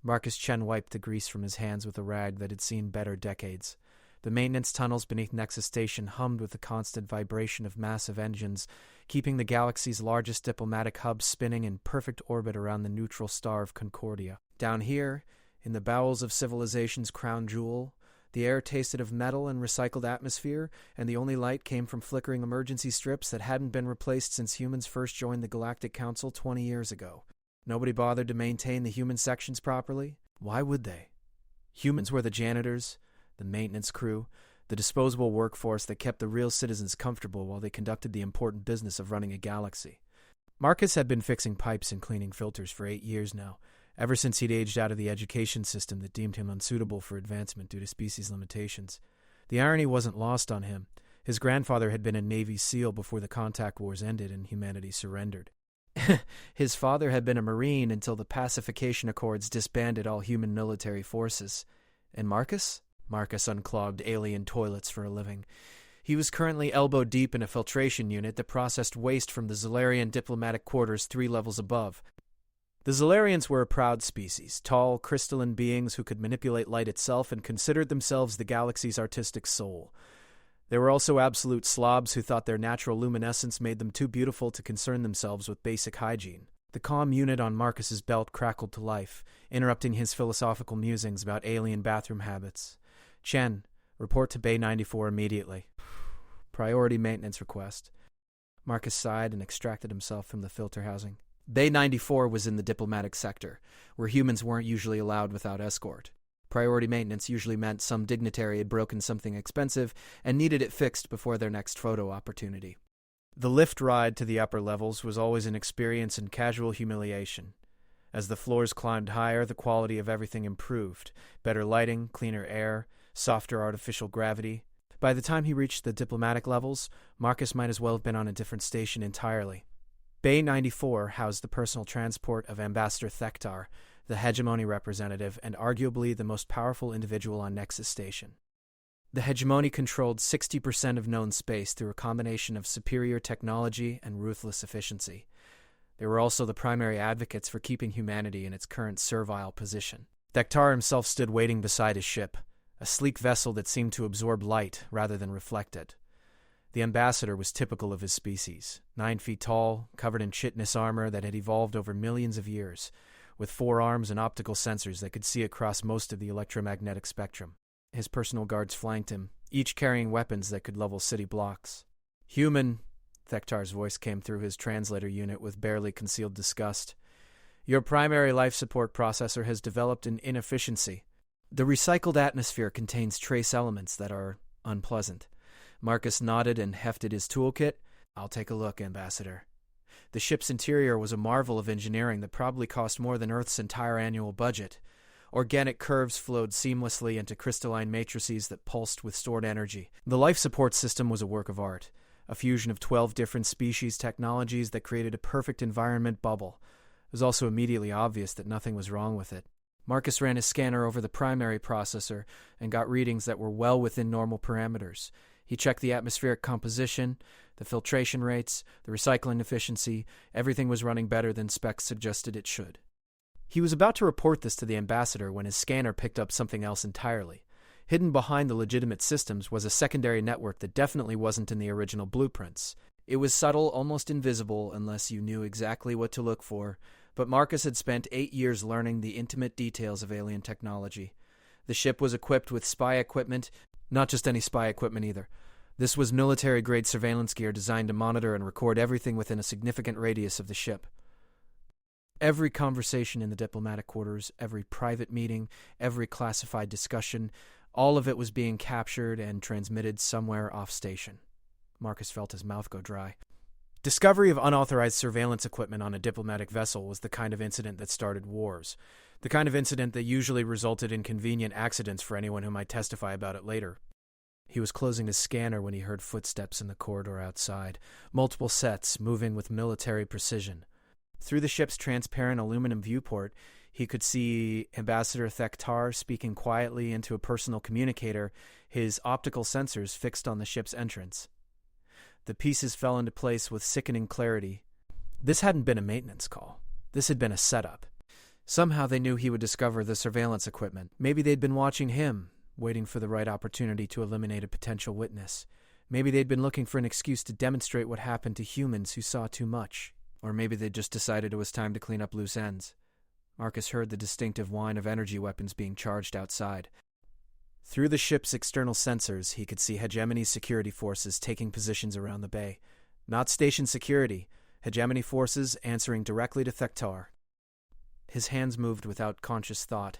Marcus Chen wiped the grease from his hands with a rag that had seen better decades. The maintenance tunnels beneath Nexus Station hummed with the constant vibration of massive engines, keeping the galaxy's largest diplomatic hub spinning in perfect orbit around the neutral star of Concordia. Down here, in the bowels of civilization's crown jewel, the air tasted of metal and recycled atmosphere, and the only light came from flickering emergency strips that hadn't been replaced since humans first joined the Galactic Council 20 years ago. Nobody bothered to maintain the human sections properly. Why would they? Humans were the janitors, the maintenance crew, the disposable workforce that kept the real citizens comfortable while they conducted the important business of running a galaxy. Marcus had been fixing pipes and cleaning filters for 8 years now, ever since he'd aged out of the education system that deemed him unsuitable for advancement due to species limitations. The irony wasn't lost on him. His grandfather had been a Navy SEAL before the contact wars ended and humanity surrendered. His father had been a Marine until the Pacification Accords disbanded all human military forces. And Marcus? Marcus unclogged alien toilets for a living. He was currently elbow-deep in a filtration unit that processed waste from the Zolarian diplomatic quarters 3 levels above. The Zolarians were a proud species, tall, crystalline beings who could manipulate light itself and considered themselves the galaxy's artistic soul. They were also absolute slobs who thought their natural luminescence made them too beautiful to concern themselves with basic hygiene. The comm unit on Marcus's belt crackled to life, interrupting his philosophical musings about alien bathroom habits. Chen, report to Bay 94 immediately. Priority maintenance request. Marcus sighed and extracted himself from the filter housing. Bay 94 was in the diplomatic sector, where humans weren't usually allowed without escort. Priority maintenance usually meant some dignitary had broken something expensive and needed it fixed before their next photo opportunity. The lift ride to the upper levels was always an experience in casual humiliation. As the floors climbed higher, the quality of everything improved. Better lighting, cleaner air, softer artificial gravity. By the time he reached the diplomatic levels, Marcus might as well have been on a different station entirely. Bay 94 housed the personal transport of Ambassador Thektar, the hegemony representative and arguably the most powerful individual on Nexus Station. The hegemony controlled 60% of known space through a combination of superior technology and ruthless efficiency. They were also the primary advocates for keeping humanity in its current servile position. Thektar himself stood waiting beside his ship, a sleek vessel that seemed to absorb light rather than reflect it. The ambassador was typical of his species, 9 feet tall, covered in chitinous armor that had evolved over millions of years, with 4 arms and optical sensors that could see across most of the electromagnetic spectrum. His personal guards flanked him, each carrying weapons that could level city blocks. "Human," Thektar's voice came through his translator unit with barely concealed disgust. "Your primary life support processor has developed an inefficiency. The recycled atmosphere contains trace elements that are unpleasant." Marcus nodded and hefted his toolkit. "I'll take a look, Ambassador." The ship's interior was a marvel of engineering that probably cost more than Earth's entire annual budget. Organic curves flowed seamlessly into crystalline matrices that pulsed with stored energy. The life support system was a work of art, a fusion of 12 different species technologies that created a perfect environment bubble. It was also immediately obvious that nothing was wrong with it. Marcus ran his scanner over the primary processor and got readings that were well within normal parameters. He checked the atmospheric composition, the filtration rates, the recycling efficiency. Everything was running better than specs suggested it should. He was about to report this to the ambassador when his scanner picked up something else entirely. Hidden behind the legitimate systems was a secondary network that definitely wasn't in the original blueprints. It was subtle, almost invisible, unless you knew exactly what to look for, but Marcus had spent 8 years learning the intimate details of alien technology. The ship was equipped with spy equipment, not just any spy equipment either. This was military-grade surveillance gear designed to monitor and record everything within a significant radius of the ship. Every conversation in the diplomatic quarters, every private meeting, every classified discussion, all of it was being captured and transmitted somewhere off-station. Marcus felt his mouth go dry. Discovery of unauthorized surveillance equipment on a diplomatic vessel was the kind of incident that started wars, the kind of incident that usually resulted in convenient accidents for anyone who might testify about it later. He was closing his scanner when he heard footsteps in the corridor outside, multiple sets moving with military precision. Through the ship's transparent aluminum viewport, he could see Ambassador Thektar speaking quietly into a personal communicator, his optical sensors fixed on the ship's entrance. The pieces fell into place with sickening clarity. This hadn't been a maintenance call. This had been a setup. Somehow they knew he would discover the surveillance equipment. Maybe they'd been watching him, waiting for the right opportunity to eliminate a potential witness. Maybe they'd been looking for an excuse to demonstrate what happened to humans who saw too much. Or maybe they'd just decided it was time to clean up loose ends. Marcus heard the distinctive whine of energy weapons being charged outside. Through the ship's external sensors, he could see hegemony security forces taking positions around the bay. Not station security, hegemony forces answering directly to Thektar. His hands moved without conscious thought,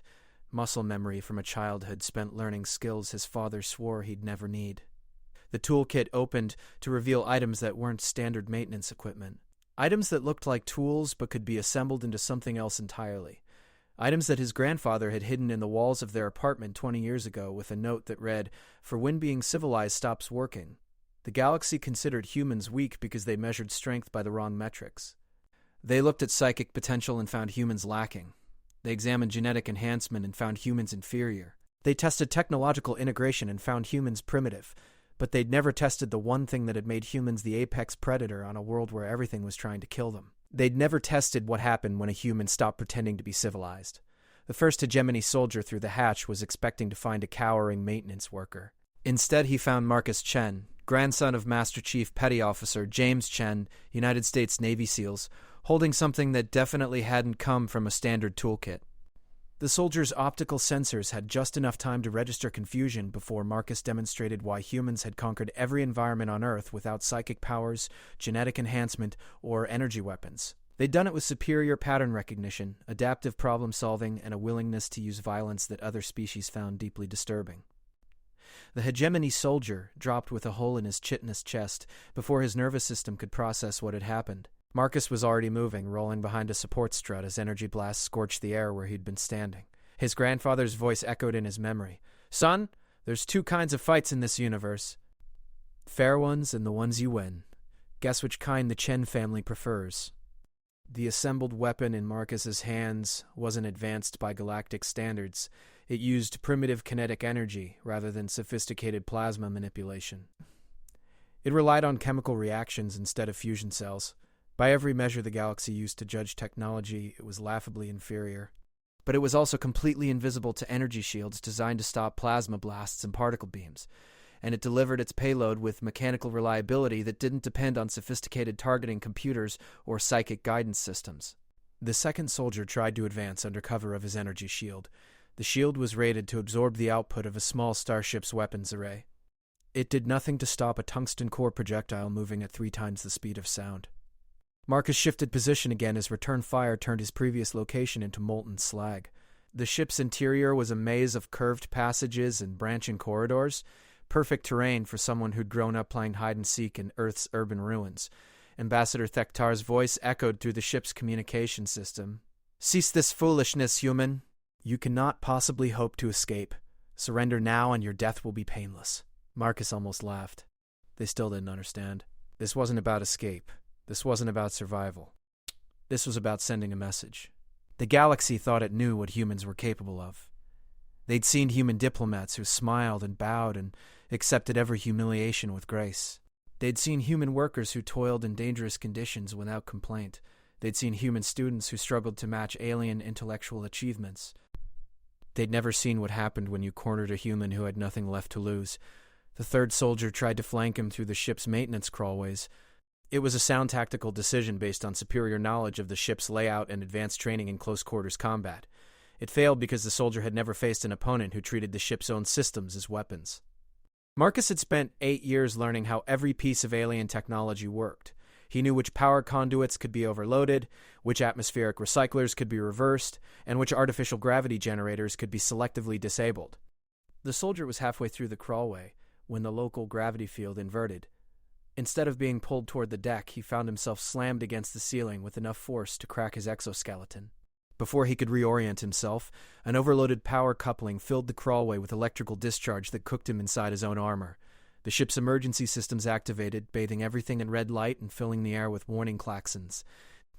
muscle memory from a childhood spent learning skills his father swore he'd never need. The toolkit opened to reveal items that weren't standard maintenance equipment. Items that looked like tools but could be assembled into something else entirely. Items that his grandfather had hidden in the walls of their apartment 20 years ago with a note that read, "For when being civilized stops working." The galaxy considered humans weak because they measured strength by the wrong metrics. They looked at psychic potential and found humans lacking. They examined genetic enhancement and found humans inferior. They tested technological integration and found humans primitive. But they'd never tested the one thing that had made humans the apex predator on a world where everything was trying to kill them. They'd never tested what happened when a human stopped pretending to be civilized. The first hegemony soldier through the hatch was expecting to find a cowering maintenance worker. Instead, he found Marcus Chen, grandson of Master Chief Petty Officer James Chen, United States Navy SEALs, holding something that definitely hadn't come from a standard toolkit. The soldier's optical sensors had just enough time to register confusion before Marcus demonstrated why humans had conquered every environment on Earth without psychic powers, genetic enhancement, or energy weapons. They'd done it with superior pattern recognition, adaptive problem-solving, and a willingness to use violence that other species found deeply disturbing. The hegemony soldier dropped with a hole in his chitinous chest before his nervous system could process what had happened. Marcus was already moving, rolling behind a support strut as energy blasts scorched the air where he'd been standing. His grandfather's voice echoed in his memory. "Son, there's two kinds of fights in this universe. Fair ones and the ones you win. Guess which kind the Chen family prefers." The assembled weapon in Marcus's hands wasn't advanced by galactic standards. It used primitive kinetic energy rather than sophisticated plasma manipulation. It relied on chemical reactions instead of fusion cells. By every measure the galaxy used to judge technology, it was laughably inferior. But it was also completely invisible to energy shields designed to stop plasma blasts and particle beams, and it delivered its payload with mechanical reliability that didn't depend on sophisticated targeting computers or psychic guidance systems. The second soldier tried to advance under cover of his energy shield. The shield was rated to absorb the output of a small starship's weapons array. It did nothing to stop a tungsten core projectile moving at 3 times the speed of sound. Marcus shifted position again as return fire turned his previous location into molten slag. The ship's interior was a maze of curved passages and branching corridors, perfect terrain for someone who'd grown up playing hide-and-seek in Earth's urban ruins. Ambassador Thektar's voice echoed through the ship's communication system. "Cease this foolishness, human. You cannot possibly hope to escape. Surrender now and your death will be painless." Marcus almost laughed. They still didn't understand. This wasn't about escape. This wasn't about survival. This was about sending a message. The galaxy thought it knew what humans were capable of. They'd seen human diplomats who smiled and bowed and accepted every humiliation with grace. They'd seen human workers who toiled in dangerous conditions without complaint. They'd seen human students who struggled to match alien intellectual achievements. They'd never seen what happened when you cornered a human who had nothing left to lose. The third soldier tried to flank him through the ship's maintenance crawlways. It was a sound tactical decision based on superior knowledge of the ship's layout and advanced training in close-quarters combat. It failed because the soldier had never faced an opponent who treated the ship's own systems as weapons. Marcus had spent 8 years learning how every piece of alien technology worked. He knew which power conduits could be overloaded, which atmospheric recyclers could be reversed, and which artificial gravity generators could be selectively disabled. The soldier was halfway through the crawlway when the local gravity field inverted. Instead of being pulled toward the deck, he found himself slammed against the ceiling with enough force to crack his exoskeleton. Before he could reorient himself, an overloaded power coupling filled the crawlway with electrical discharge that cooked him inside his own armor. The ship's emergency systems activated, bathing everything in red light and filling the air with warning klaxons.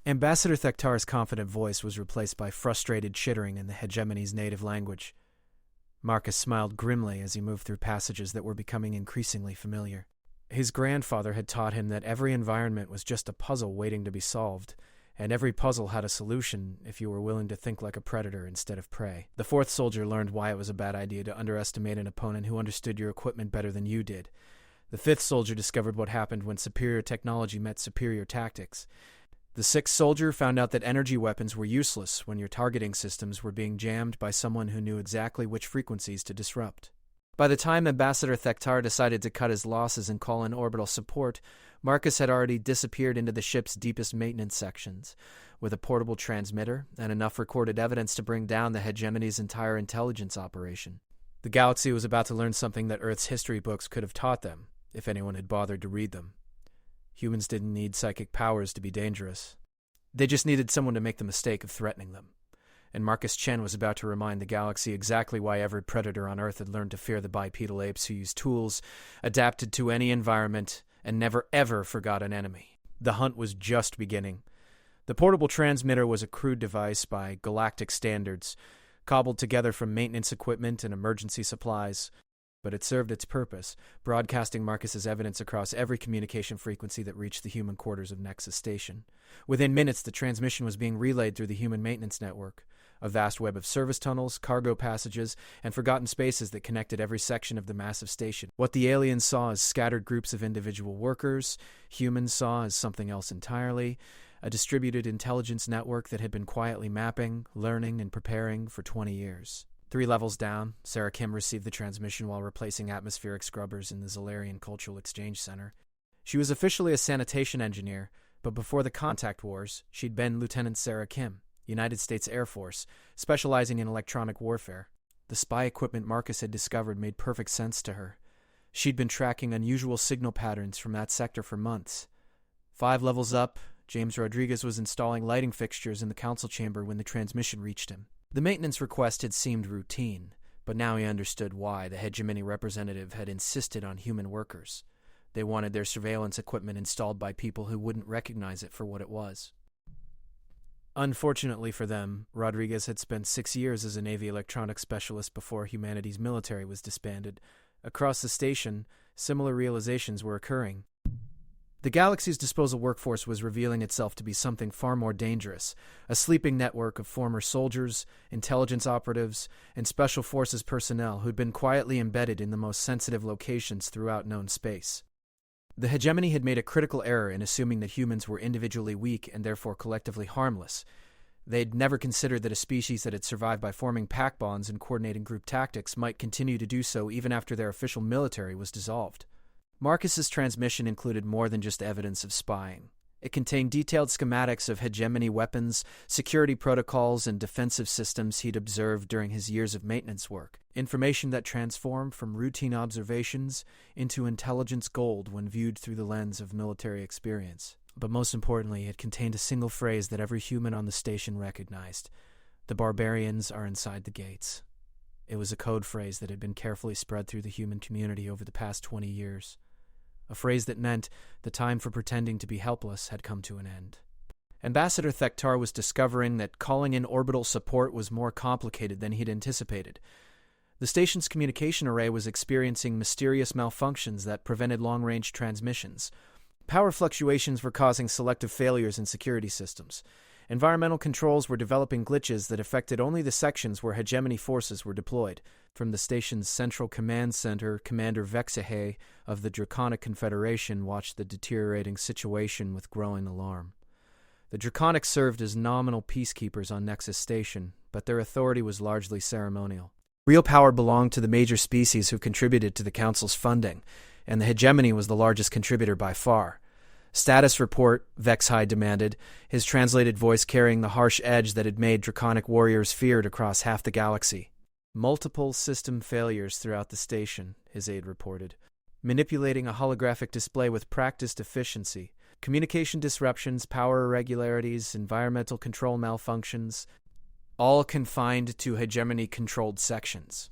Ambassador Thektar's confident voice was replaced by frustrated chittering in the hegemony's native language. Marcus smiled grimly as he moved through passages that were becoming increasingly familiar. His grandfather had taught him that every environment was just a puzzle waiting to be solved, and every puzzle had a solution if you were willing to think like a predator instead of prey. The fourth soldier learned why it was a bad idea to underestimate an opponent who understood your equipment better than you did. The fifth soldier discovered what happened when superior technology met superior tactics. The sixth soldier found out that energy weapons were useless when your targeting systems were being jammed by someone who knew exactly which frequencies to disrupt. By the time Ambassador Thektar decided to cut his losses and call in orbital support, Marcus had already disappeared into the ship's deepest maintenance sections, with a portable transmitter and enough recorded evidence to bring down the hegemony's entire intelligence operation. The galaxy was about to learn something that Earth's history books could have taught them, if anyone had bothered to read them. Humans didn't need psychic powers to be dangerous. They just needed someone to make the mistake of threatening them. And Marcus Chen was about to remind the galaxy exactly why every predator on Earth had learned to fear the bipedal apes who used tools, adapted to any environment, and never ever forgot an enemy. The hunt was just beginning. The portable transmitter was a crude device by Galactic standards, cobbled together from maintenance equipment and emergency supplies. But it served its purpose, broadcasting Marcus's evidence across every communication frequency that reached the human quarters of Nexus Station. Within minutes, the transmission was being relayed through the human maintenance network, a vast web of service tunnels, cargo passages, and forgotten spaces that connected every section of the massive station. What the aliens saw as scattered groups of individual workers, humans saw as something else entirely, a distributed intelligence network that had been quietly mapping, learning, and preparing for 20 years. 3 levels down, Sarah Kim received the transmission while replacing atmospheric scrubbers in the Zolarian Cultural Exchange Center. She was officially a sanitation engineer, but before the contact wars, she'd been Lieutenant Sarah Kim, United States Air Force, specializing in electronic warfare. The spy equipment Marcus had discovered made perfect sense to her. She'd been tracking unusual signal patterns from that sector for months. 5 levels up, James Rodriguez was installing lighting fixtures in the council chamber when the transmission reached him. The maintenance request had seemed routine, but now he understood why the hegemony representative had insisted on human workers. They wanted their surveillance equipment installed by people who wouldn't recognize it for what it was. Unfortunately for them, Rodriguez had spent 6 years as a Navy electronics specialist before humanity's military was disbanded. Across the station, similar realizations were occurring. The galaxy's disposal workforce was revealing itself to be something far more dangerous, a sleeping network of former soldiers, intelligence operatives, and special forces personnel who'd been quietly embedded in the most sensitive locations throughout known space. The hegemony had made a critical error in assuming that humans were individually weak and therefore collectively harmless. They'd never considered that a species that had survived by forming pack bonds and coordinating group tactics might continue to do so even after their official military was dissolved. Marcus's transmission included more than just evidence of spying. It contained detailed schematics of hegemony weapons, security protocols, and defensive systems he'd observed during his years of maintenance work, information that transformed from routine observations into intelligence gold when viewed through the lens of military experience. But most importantly, it contained a single phrase that every human on the station recognized: "The barbarians are inside the gates." It was a code phrase that had been carefully spread through the human community over the past 20 years. A phrase that meant the time for pretending to be helpless had come to an end. Ambassador Thektar was discovering that calling in orbital support was more complicated than he'd anticipated. The station's communication array was experiencing mysterious malfunctions that prevented long-range transmissions. Power fluctuations were causing selective failures in security systems. Environmental controls were developing glitches that affected only the sections where hegemony forces were deployed. From the station's central command center, Commander Vexahay of the Draconic Confederation watched the deteriorating situation with growing alarm. The Draconics served as nominal peacekeepers on Nexus Station, but their authority was largely ceremonial. Real power belonged to the major species who contributed to the Council's funding, and the hegemony was the largest contributor by far. "Status report," Vexahay demanded, his translated voice carrying the harsh edge that had made Draconic warriors feared across half the galaxy. "Multiple system failures throughout the station," his aide reported. "Manipulating a holographic display with practiced efficiency. Communication disruptions, power irregularities, environmental control malfunctions, all confined to hegemony-controlled sections."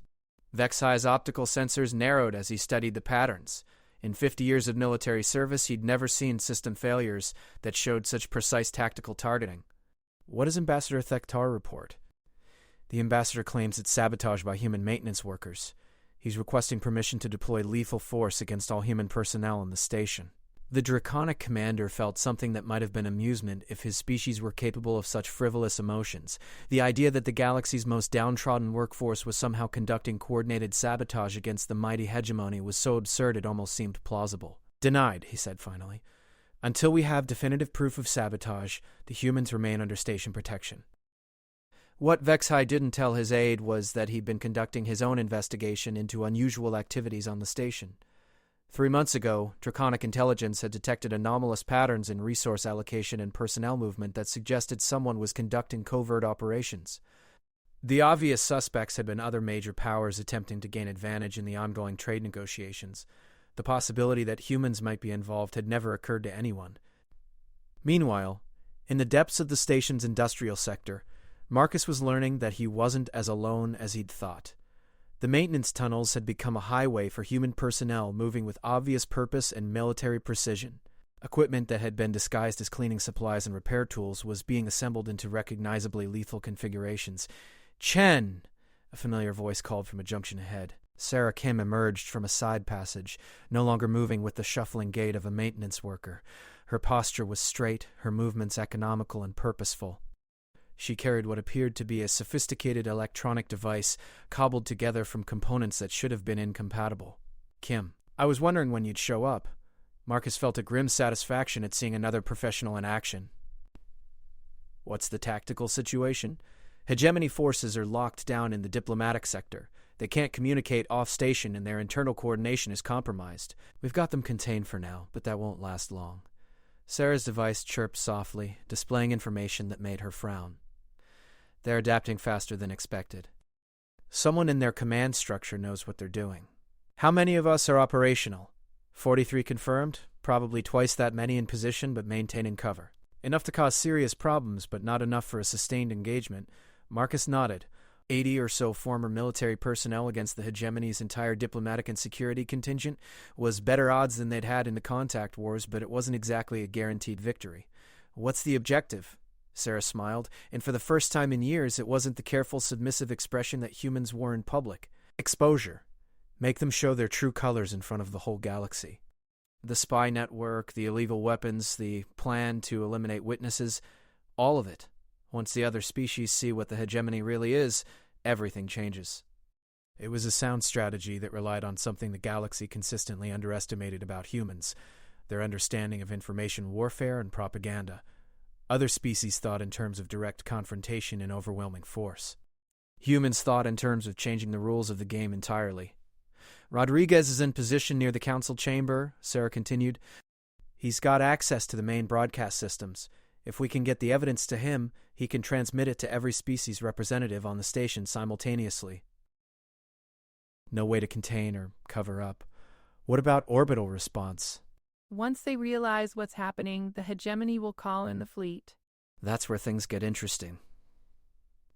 Vexahay's optical sensors narrowed as he studied the patterns. In 50 years of military service, he'd never seen system failures that showed such precise tactical targeting. What does Ambassador Thektar report? The ambassador claims it's sabotage by human maintenance workers. He's requesting permission to deploy lethal force against all human personnel in the station. The draconic commander felt something that might have been amusement if his species were capable of such frivolous emotions. The idea that the galaxy's most downtrodden workforce was somehow conducting coordinated sabotage against the mighty hegemony was so absurd it almost seemed plausible. "Denied," he said finally. "Until we have definitive proof of sabotage, the humans remain under station protection." What Vexhai didn't tell his aide was that he'd been conducting his own investigation into unusual activities on the station. 3 months ago, Draconic Intelligence had detected anomalous patterns in resource allocation and personnel movement that suggested someone was conducting covert operations. The obvious suspects had been other major powers attempting to gain advantage in the ongoing trade negotiations. The possibility that humans might be involved had never occurred to anyone. Meanwhile, in the depths of the station's industrial sector, Marcus was learning that he wasn't as alone as he'd thought. The maintenance tunnels had become a highway for human personnel moving with obvious purpose and military precision. Equipment that had been disguised as cleaning supplies and repair tools was being assembled into recognizably lethal configurations. "Chen!" a familiar voice called from a junction ahead. Sarah Kim emerged from a side passage, no longer moving with the shuffling gait of a maintenance worker. Her posture was straight, her movements economical and purposeful. She carried what appeared to be a sophisticated electronic device cobbled together from components that should have been incompatible. "Kim, I was wondering when you'd show up." Marcus felt a grim satisfaction at seeing another professional in action. "What's the tactical situation?" "Hegemony forces are locked down in the diplomatic sector. They can't communicate off-station and their internal coordination is compromised. We've got them contained for now, but that won't last long." Sarah's device chirped softly, displaying information that made her frown. "They're adapting faster than expected. Someone in their command structure knows what they're doing." "How many of us are operational?" 43 confirmed, probably twice that many in position but maintaining cover. "Enough to cause serious problems, but not enough for a sustained engagement." Marcus nodded. 80 or so former military personnel against the hegemony's entire diplomatic and security contingent was better odds than they'd had in the contact wars, but it wasn't exactly a guaranteed victory. "What's the objective?" Sarah smiled, and for the first time in years it wasn't the careful, submissive expression that humans wore in public. "Exposure. Make them show their true colors in front of the whole galaxy. The spy network, the illegal weapons, the plan to eliminate witnesses, all of it. Once the other species see what the hegemony really is, everything changes." It was a sound strategy that relied on something the galaxy consistently underestimated about humans: their understanding of information warfare and propaganda. Other species thought in terms of direct confrontation and overwhelming force. Humans thought in terms of changing the rules of the game entirely. "Rodriguez is in position near the council chamber," Sarah continued. "He's got access to the main broadcast systems. If we can get the evidence to him, he can transmit it to every species representative on the station simultaneously." "No way to contain or cover up. What about orbital response?" "Once they realize what's happening, the hegemony will call in the fleet." "That's where things get interesting."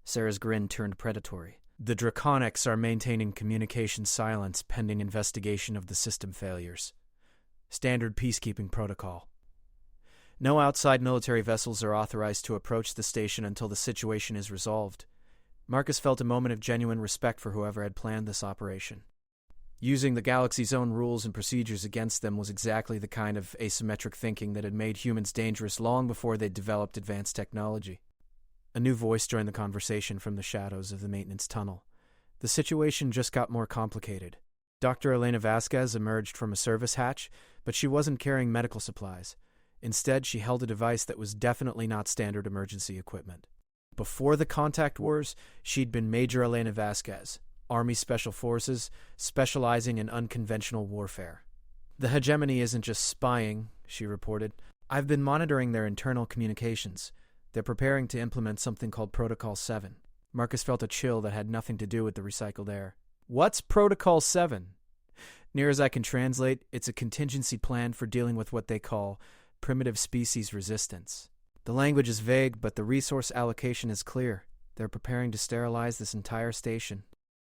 Sarah's grin turned predatory. "The Draconics are maintaining communication silence pending investigation of the system failures. Standard peacekeeping protocol. No outside military vessels are authorized to approach the station until the situation is resolved." Marcus felt a moment of genuine respect for whoever had planned this operation. Using the galaxy's own rules and procedures against them was exactly the kind of asymmetric thinking that had made humans dangerous long before they'd developed advanced technology. A new voice joined the conversation from the shadows of the maintenance tunnel. The situation just got more complicated. Dr. Elena Vasquez emerged from a service hatch, but she wasn't carrying medical supplies. Instead, she held a device that was definitely not standard emergency equipment. Before the contact wars, she'd been Major Elena Vasquez, Army Special Forces, specializing in unconventional warfare. "The hegemony isn't just spying," she reported. "I've been monitoring their internal communications. They're preparing to implement something called Protocol 7. Marcus felt a chill that had nothing to do with the recycled air. "What's Protocol 7? Near as I can translate, it's a contingency plan for dealing with what they call primitive species resistance. The language is vague, but the resource allocation is clear. They're preparing to sterilize this entire station."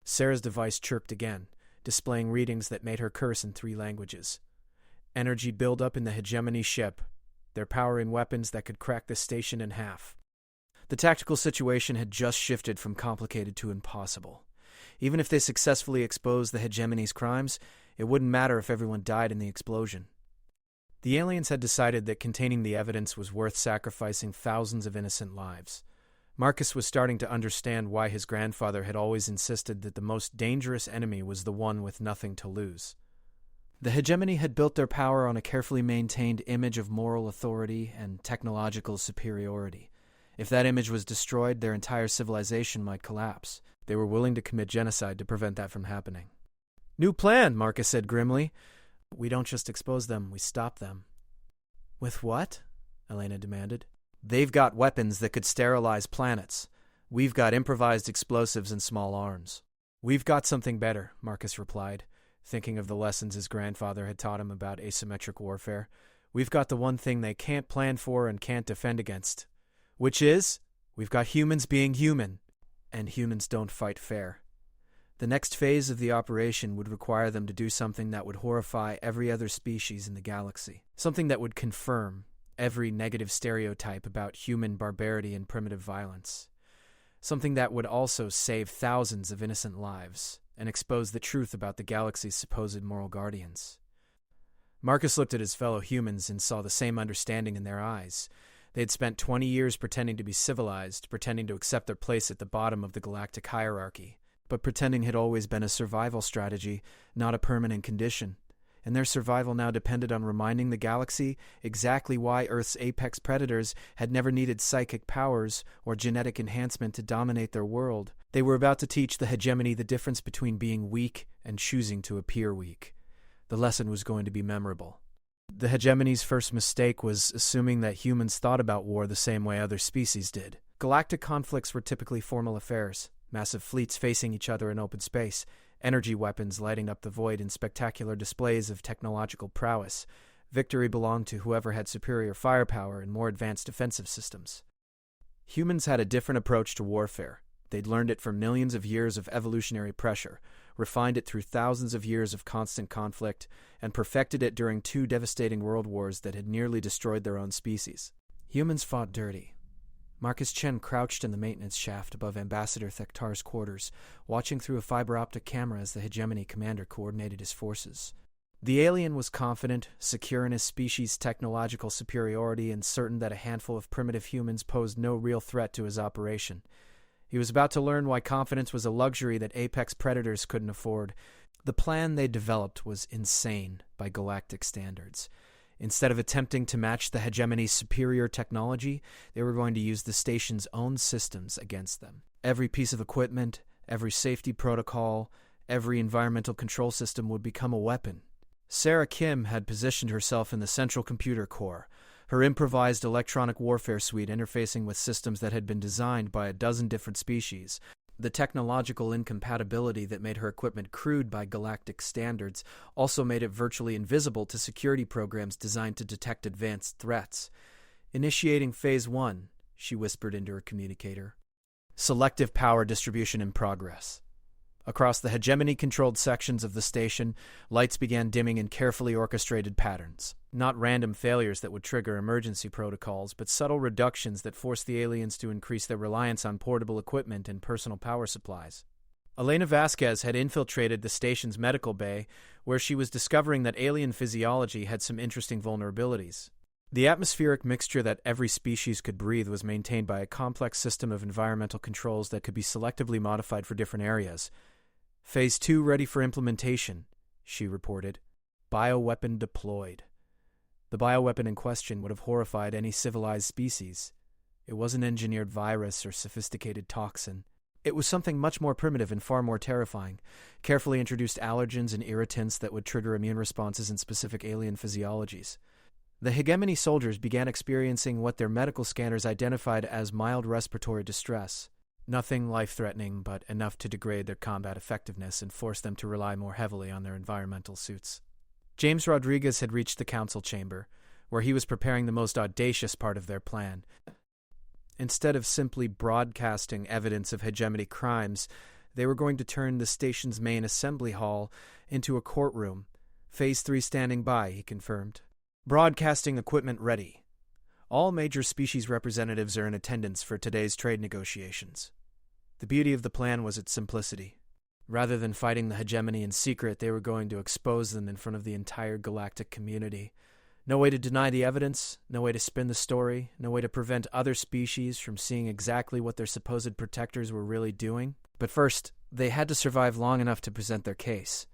Sarah's device chirped again, displaying readings that made her curse in 3 languages. Energy buildup in the hegemony ship. They're powering weapons that could crack the station in half. The tactical situation had just shifted from complicated to impossible. Even if they successfully exposed the hegemony's crimes, it wouldn't matter if everyone died in the explosion. The aliens had decided that containing the evidence was worth sacrificing thousands of innocent lives. Marcus was starting to understand why his grandfather had always insisted that the most dangerous enemy was the one with nothing to lose. The hegemony had built their power on a carefully maintained image of moral authority and technological superiority. If that image was destroyed, their entire civilization might collapse. They were willing to commit genocide to prevent that from happening. "New plan," Marcus said grimly. "We don't just expose them, we stop them." "With what?" Elena demanded. "They've got weapons that could sterilize planets. We've got improvised explosives and small arms." "We've got something better," Marcus replied, thinking of the lessons his grandfather had taught him about asymmetric warfare. "We've got the one thing they can't plan for and can't defend against. Which is, we've got humans being human, and humans don't fight fair." The next phase of the operation would require them to do something that would horrify every other species in the galaxy. Something that would confirm every negative stereotype about human barbarity and primitive violence. Something that would also save thousands of innocent lives and expose the truth about the galaxy's supposed moral guardians. Marcus looked at his fellow humans and saw the same understanding in their eyes. They had spent 20 years pretending to be civilized, pretending to accept their place at the bottom of the galactic hierarchy. But pretending had always been a survival strategy, not a permanent condition. And their survival now depended on reminding the galaxy exactly why Earth's apex predators had never needed psychic powers or genetic enhancement to dominate their world. They were about to teach the hegemony the difference between being weak and choosing to appear weak. The lesson was going to be memorable. The hegemony's first mistake was assuming that humans thought about war the same way other species did. Galactic conflicts were typically formal affairs, massive fleets facing each other in open space, energy weapons lighting up the void in spectacular displays of technological prowess. Victory belonged to whoever had superior firepower and more advanced defensive systems. Humans had a different approach to warfare. They'd learned it from millions of years of evolutionary pressure, refined it through thousands of years of constant conflict, and perfected it during 2 devastating world wars that had nearly destroyed their own species. Humans fought dirty. Marcus Chen crouched in the maintenance shaft above Ambassador Thektar's quarters, watching through a fiber-optic camera as the hegemony commander coordinated his forces. The alien was confident, secure in his species' technological superiority, and certain that a handful of primitive humans posed no real threat to his operation. He was about to learn why confidence was a luxury that apex predators couldn't afford. The plan they developed was insane by galactic standards. Instead of attempting to match the hegemony's superior technology, they were going to use the station's own systems against them. Every piece of equipment, every safety protocol, every environmental control system would become a weapon. Sarah Kim had positioned herself in the central computer core, her improvised electronic warfare suite interfacing with systems that had been designed by a dozen different species. The technological incompatibility that made her equipment crude by galactic standards also made it virtually invisible to security programs designed to detect advanced threats. "Initiating Phase 1, she whispered into her communicator. "Selective power distribution in progress." Across the hegemony-controlled sections of the station, lights began dimming in carefully orchestrated patterns. Not random failures that would trigger emergency protocols, but subtle reductions that forced the aliens to increase their reliance on portable equipment and personal power supplies. Elena Vasquez had infiltrated the station's medical bay, where she was discovering that alien physiology had some interesting vulnerabilities. The atmospheric mixture that every species could breathe was maintained by a complex system of environmental controls that could be selectively modified for different areas. "Phase 2 ready for implementation," she reported. "Bioweapon deployed." The bioweapon in question would have horrified any civilized species. It wasn't engineered virus or sophisticated toxin. It was something much more primitive and far more terrifying. Carefully introduced allergens and irritants that would trigger immune responses in specific alien physiologies. The hegemony soldiers began experiencing what their medical scanners identified as mild respiratory distress. Nothing life-threatening, but enough to degrade their combat effectiveness and force them to rely more heavily on their environmental suits. James Rodriguez had reached the council chamber, where he was preparing the most audacious part of their plan. Instead of simply broadcasting evidence of hegemony crimes, they were going to turn the station's main assembly hall into a courtroom. Phase 3 standing by, he confirmed. "Broadcasting equipment ready. All major species representatives are in attendance for today's trade negotiations." The beauty of the plan was its simplicity. Rather than fighting the hegemony in secret, they were going to expose them in front of the entire galactic community. No way to deny the evidence, no way to spin the story, no way to prevent other species from seeing exactly what their supposed protectors were really doing. But first, they had to survive long enough to present their case.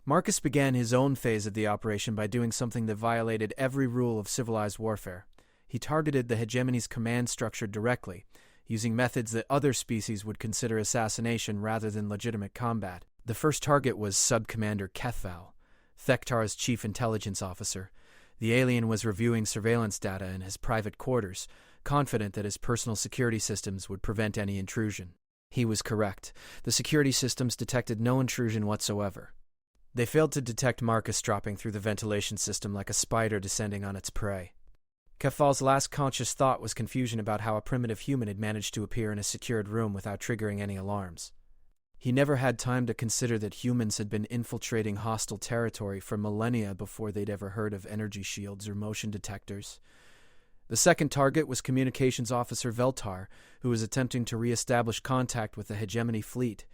Marcus began his own phase of the operation by doing something that violated every rule of civilized warfare. He targeted the hegemony's command structure directly, using methods that other species would consider assassination rather than legitimate combat. The first target was Sub-Commander Kethval, Thektar's chief intelligence officer. The alien was reviewing surveillance data in his private quarters, confident that his personal security systems would prevent any intrusion. He was correct. The security systems detected no intrusion whatsoever. They failed to detect Marcus dropping through the ventilation system like a spider descending on its prey. Kethval's last conscious thought was confusion about how a primitive human had managed to appear in a secured room without triggering any alarms. He never had time to consider that humans had been infiltrating hostile territory for millennia before they'd ever heard of energy shields or motion detectors. The second target was Communications Officer Veltar, who was attempting to re-establish contact with the hegemony fleet.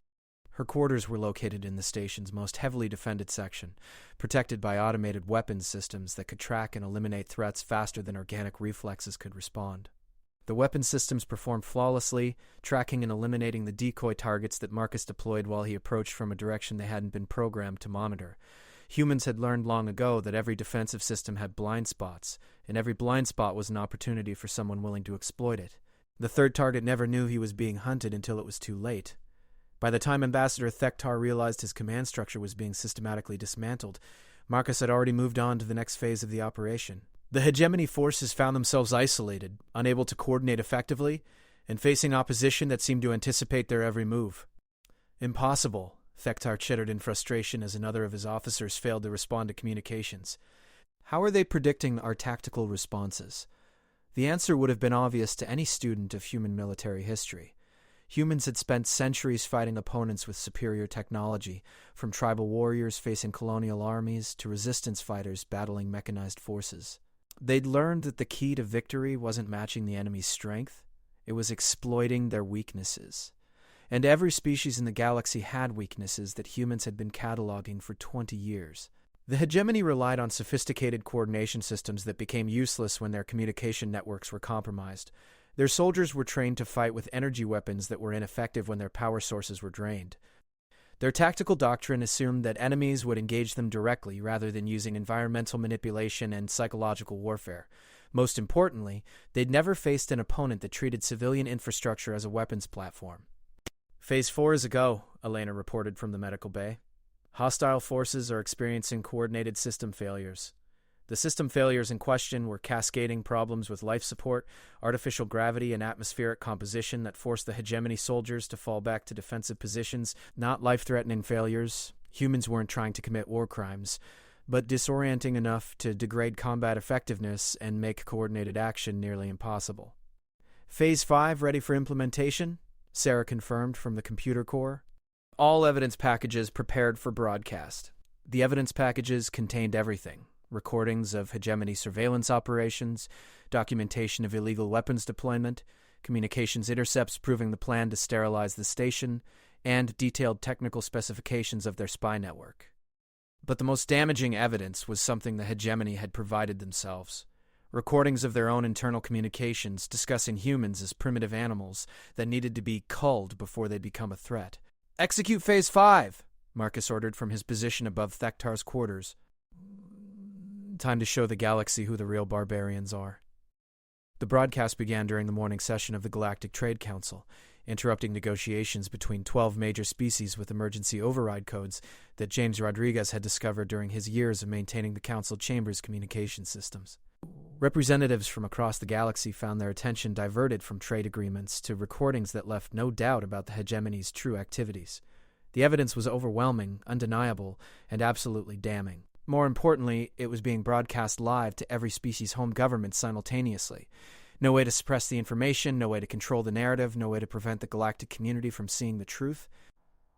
Her quarters were located in the station's most heavily defended section, protected by automated weapons systems that could track and eliminate threats faster than organic reflexes could respond. The weapon systems performed flawlessly, tracking and eliminating the decoy targets that Marcus deployed while he approached from a direction they hadn't been programmed to monitor. Humans had learned long ago that every defensive system had blind spots, and every blind spot was an opportunity for someone willing to exploit it. The third target never knew he was being hunted until it was too late. By the time Ambassador Thektar realized his command structure was being systematically dismantled, Marcus had already moved on to the next phase of the operation. The hegemony forces found themselves isolated, unable to coordinate effectively, and facing opposition that seemed to anticipate their every move. Impossible, Thektar chittered in frustration as another of his officers failed to respond to communications. How are they predicting our tactical responses? The answer would have been obvious to any student of human military history. Humans had spent centuries fighting opponents with superior technology, from tribal warriors facing colonial armies to resistance fighters battling mechanized forces. They'd learned that the key to victory wasn't matching the enemy's strength, it was exploiting their weaknesses. And every species in the galaxy had weaknesses that humans had been cataloging for 20 years. The hegemony relied on sophisticated coordination systems that became useless when their communication networks were compromised. Their soldiers were trained to fight with energy weapons that were ineffective when their power sources were drained. Their tactical doctrine assumed that enemies would engage them directly rather than using environmental manipulation and psychological warfare. Most importantly, they'd never faced an opponent that treated civilian infrastructure as a weapons platform. Phase 4 is a go, Elena reported from the medical bay. Hostile forces are experiencing coordinated system failures. The system failures in question were cascading problems with life support, artificial gravity, and atmospheric composition that forced the hegemony soldiers to fall back to defensive positions, not life-threatening failures. Humans weren't trying to commit war crimes, but disorienting enough to degrade combat effectiveness and make coordinated action nearly impossible. Phase 5 ready for implementation? Sarah confirmed from the computer core. All evidence packages prepared for broadcast. The evidence packages contained everything. Recordings of hegemony surveillance operations, documentation of illegal weapons deployment, communications intercepts proving the plan to sterilize the station, and detailed technical specifications of their spy network. But the most damaging evidence was something the hegemony had provided themselves. Recordings of their own internal communications discussing humans as primitive animals that needed to be culled before they'd become a threat. "Execute Phase 5, Marcus ordered from his position above Thektar's quarters. Time to show the galaxy who the real barbarians are. The broadcast began during the morning session of the Galactic Trade Council, interrupting negotiations between 12 major species with emergency override codes that James Rodriguez had discovered during his years of maintaining the Council Chamber's communication systems. Representatives from across the galaxy found their attention diverted from trade agreements to recordings that left no doubt about the hegemony's true activities. The evidence was overwhelming, undeniable, and absolutely damning. More importantly, it was being broadcast live to every species' home government simultaneously. No way to suppress the information, no way to control the narrative, no way to prevent the galactic community from seeing the truth.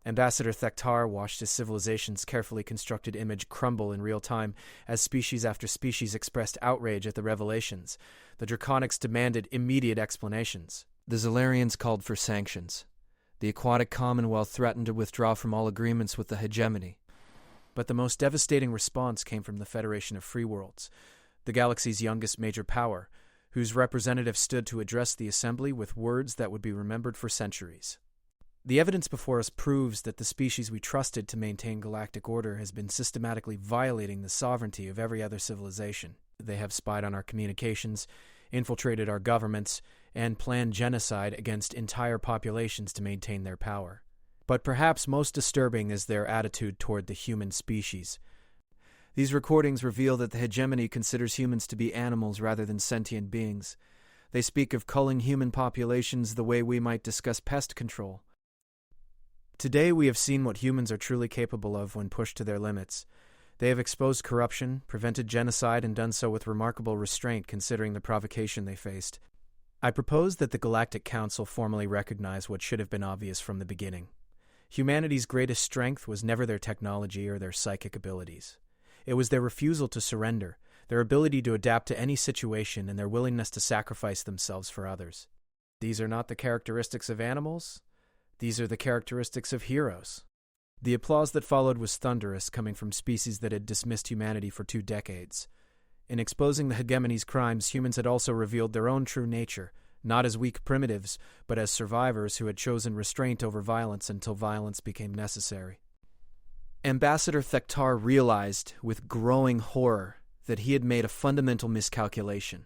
Ambassador Thektar watched his civilization's carefully constructed image crumble in real time as species after species expressed outrage at the revelations. The Draconics demanded immediate explanations. The Zolarians called for sanctions. The Aquatic Commonwealth threatened to withdraw from all agreements with the hegemony. But the most devastating response came from the Federation of Free Worlds. the galaxy's youngest major power, whose representative stood to address the assembly with words that would be remembered for centuries. The evidence before us proves that the species we trusted to maintain galactic order has been systematically violating the sovereignty of every other civilization. They have spied on our communications, infiltrated our governments, and planned genocide against entire populations to maintain their power. But perhaps most disturbing is their attitude toward the human species. These recordings reveal that the hegemony considers humans to be animals rather than sentient beings. They speak of culling human populations the way we might discuss pest control. Today we have seen what humans are truly capable of when pushed to their limits. They have exposed corruption, prevented genocide, and done so with remarkable restraint considering the provocation they faced. I propose that the Galactic Council formally recognize what should have been obvious from the beginning. Humanity's greatest strength was never their technology or their psychic abilities. It was their refusal to surrender, their ability to adapt to any situation, and their willingness to sacrifice themselves for others. These are not the characteristics of animals. These are the characteristics of heroes. The applause that followed was thunderous, coming from species that had dismissed humanity for 2 decades. In exposing the hegemony's crimes, humans had also revealed their own true nature, not as weak primitives, but as survivors who had chosen restraint over violence until violence became necessary. Ambassador Thektar realized, with growing horror, that he had made a fundamental miscalculation.